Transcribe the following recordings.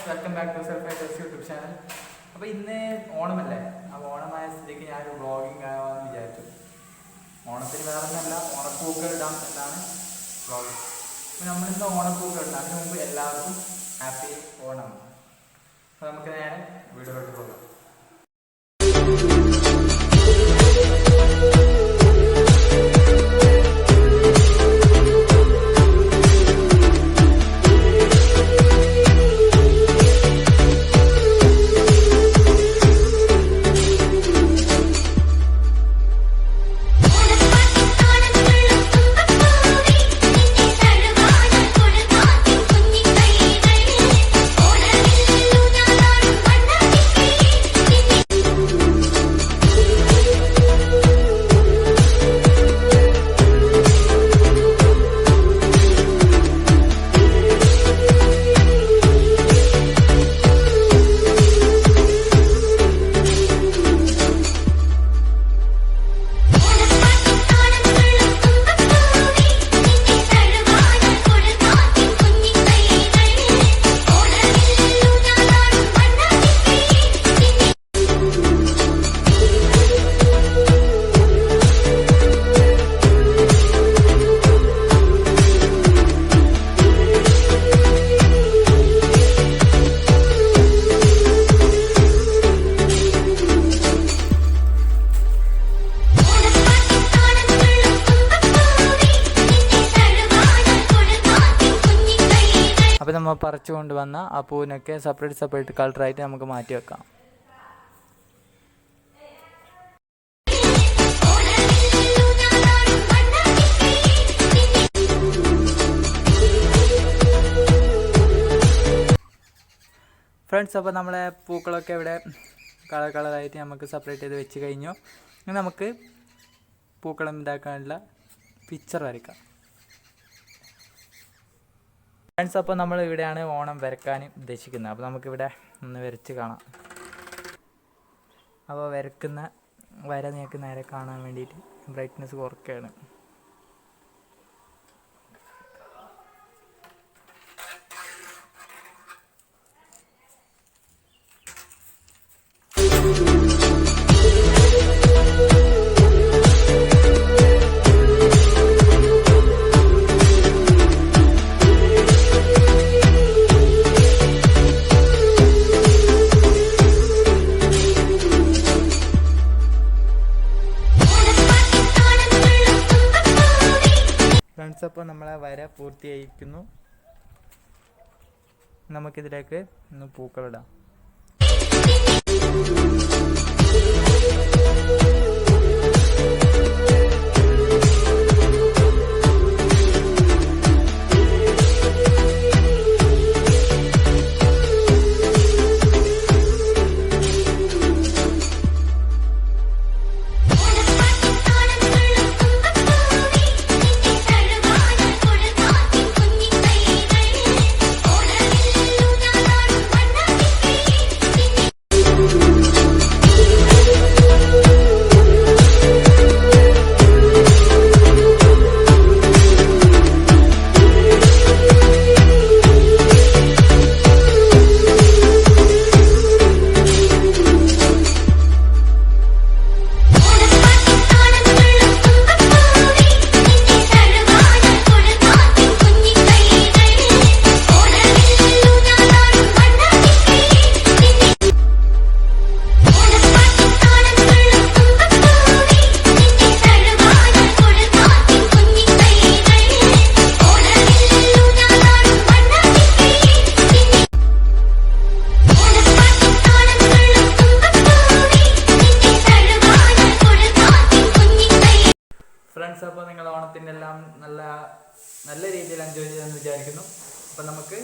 Welcome back to self fighters YouTube channel. അപ്പോൾ ഇന്ന് ഓണമല്ലേ, അപ്പോൾ ഓണമായ സ്ഥിതിക്ക് ഞാനൊരു വ്ളോഗിങ് ആവാമെന്ന് വിചാരിച്ചു. ഓണത്തിന് വേറെ ഒന്നല്ല, ഓണപ്പൂക്കൾ ഇടാം എന്നാണ് വ്ളോഗ്. അപ്പോൾ നമ്മളിന്ന് ഓണപ്പൂക്കൾ ഇടാം. അതിന് മുമ്പ് എല്ലാവർക്കും ഹാപ്പി ഓണം. അപ്പോൾ നമുക്ക് നേരെ വീഡിയോയിലോട്ട് പോകാം. അപ്പോൾ നമ്മൾ പറിച്ചു കൊണ്ടുവന്ന ആ പൂവിനൊക്കെ സെപ്പറേറ്റ് കളറായിട്ട് നമുക്ക് മാറ്റി വെക്കാം. ഫ്രണ്ട്സ്, അപ്പോൾ നമ്മളെ പൂക്കളൊക്കെ ഇവിടെ കളറായിട്ട് നമുക്ക് സെപ്പറേറ്റ് ചെയ്ത് വെച്ച് കഴിഞ്ഞു. ഇനി നമുക്ക് പൂക്കളം ഇതാക്കാനുള്ള പിക്ചർ വരയ്ക്കാം. ഫ്രണ്ട്സ്, അപ്പോൾ നമ്മൾ ഇവിടെയാണ് ഓണം വരയ്ക്കാൻ ഉദ്ദേശിക്കുന്നത്. അപ്പോൾ നമുക്കിവിടെ ഒന്ന് വരച്ച് കാണാം. അപ്പോൾ വരക്കുന്ന വര നിങ്ങൾക്ക് നേരെ കാണാൻ വേണ്ടിയിട്ട് ബ്രൈറ്റ്നെസ് കുറയ്ക്കുകയാണ്. ഫ്രണ്ട്സ്, അപ്പോൾ നമ്മളെ വര പൂർത്തിയായിരിക്കുന്നു. നമുക്കിതിലേക്ക് ഒന്ന് പൂക്കളിടാം. ഫ്രണ്ട്സ്, അപ്പോൾ നിങ്ങൾ ഓണത്തിൻ്റെ എല്ലാം നല്ല രീതിയിൽ എൻജോയ് ചെയ്തെന്ന് വിചാരിക്കുന്നു. അപ്പോൾ നമുക്ക്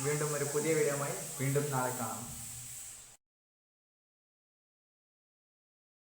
വീണ്ടും ഒരു പുതിയ വീഡിയോയുമായി വീണ്ടും നാളെ കാണാം.